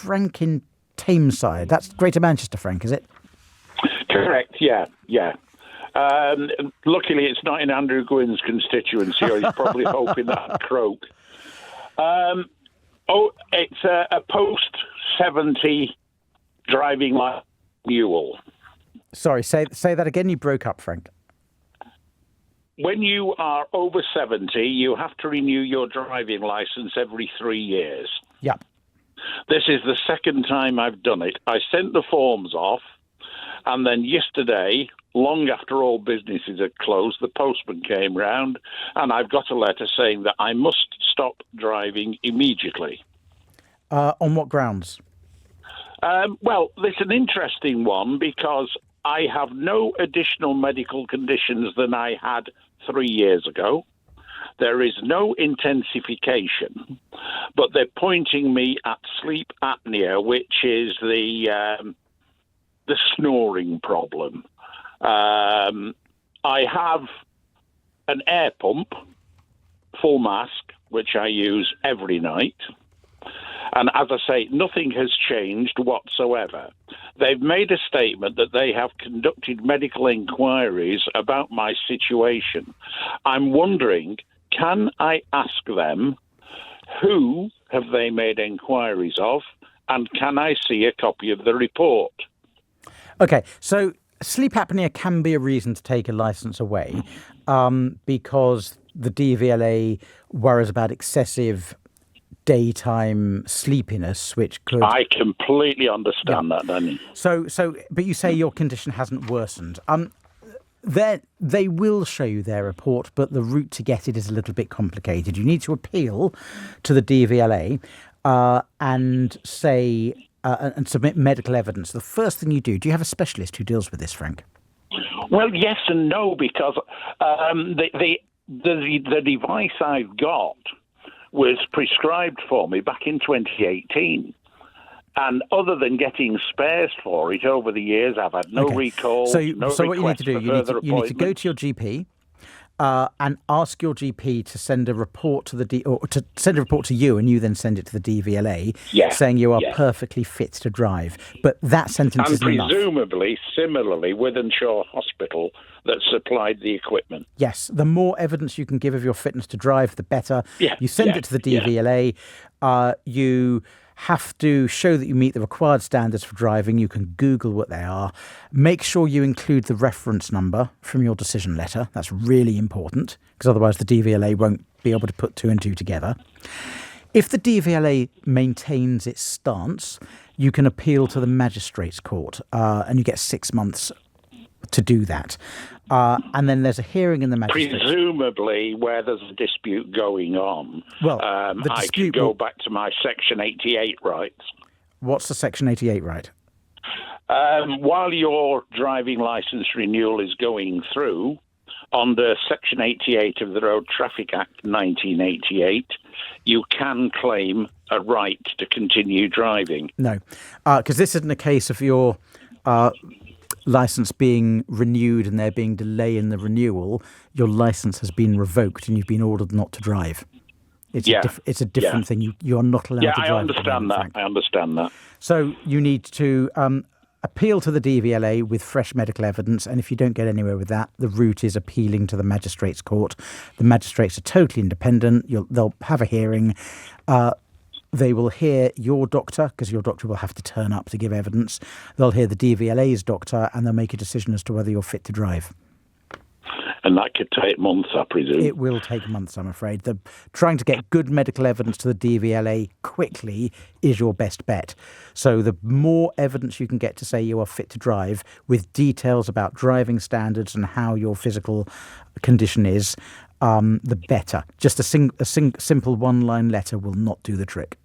Frank in Tameside. That's Greater Manchester, Frank, is it? Correct, yeah. Luckily, it's not in Andrew Gwynn's constituency, or he's probably hoping that croak. It's a post-70 driving license renewal. Sorry, say that again. You broke up, Frank. When you are over 70, you have to renew your driving licence every 3 years. Yeah. This is the second time I've done it. I sent the forms off, and then yesterday, long after all businesses had closed, the postman came round, and I've got a letter saying that I must stop driving immediately. On what grounds? Well, it's an interesting one because I have no additional medical conditions than I had 3 years ago. There is no intensification, but they're pointing me at sleep apnea, which is the snoring problem. I have an air pump, full mask, which I use every night. And as I say, nothing has changed whatsoever. They've made a statement that they have conducted medical inquiries about my situation. I'm wondering, can I ask them who have they made inquiries of, and can I see a copy of the report? Okay, so sleep apnea can be a reason to take a licence away because the DVLA worries about excessive daytime sleepiness, which could... I completely understand that, Danny. But you say your condition hasn't worsened. They will show you their report, but the route to get it is a little bit complicated. You need to appeal to the DVLA and say... and submit medical evidence. The first thing you do you have a specialist who deals with this, Frank? Well, yes and no, because the device I've got was prescribed for me back in 2018. And other than getting spares for it over the years, I've had no recall. So what you need to do, you need to go to your GP and ask your GP to send a report to send a report to you, and you then send it to the DVLA, saying you are perfectly fit to drive. But that sentence is enough. And presumably, similarly, Withenshaw Hospital that supplied the equipment. Yes, the more evidence you can give of your fitness to drive, the better. You send it to the DVLA. You have to show that you meet the required standards for driving. You can Google what they are. Make sure you include the reference number from your decision letter. That's really important, because otherwise the DVLA won't be able to put two and two together. If the DVLA maintains its stance, you can appeal to the magistrates' court, and you get 6 months to do that. And then there's a hearing in the magistrates. Presumably, where there's a dispute going on, I can go back to my Section 88 rights. What's the Section 88 right? While your driving licence renewal is going through, under Section 88 of the Road Traffic Act 1988, you can claim a right to continue driving. No, because this isn't a case of your... licence being renewed and there being delay in the renewal. Your licence has been revoked and you've been ordered not to drive. It's a different thing. You are not allowed to drive. I understand that. So you need to appeal to the DVLA with fresh medical evidence, and if you don't get anywhere with that, the route is appealing to the magistrates' court. The magistrates are totally independent. They'll have a hearing. They will hear your doctor, because your doctor will have to turn up to give evidence. They'll hear the DVLA's doctor, and they'll make a decision as to whether you're fit to drive. And that could take months, I presume. It will take months, I'm afraid. Trying to get good medical evidence to the DVLA quickly is your best bet. So the more evidence you can get to say you are fit to drive, with details about driving standards and how your physical condition is, the better. Just a simple one-line letter will not do the trick.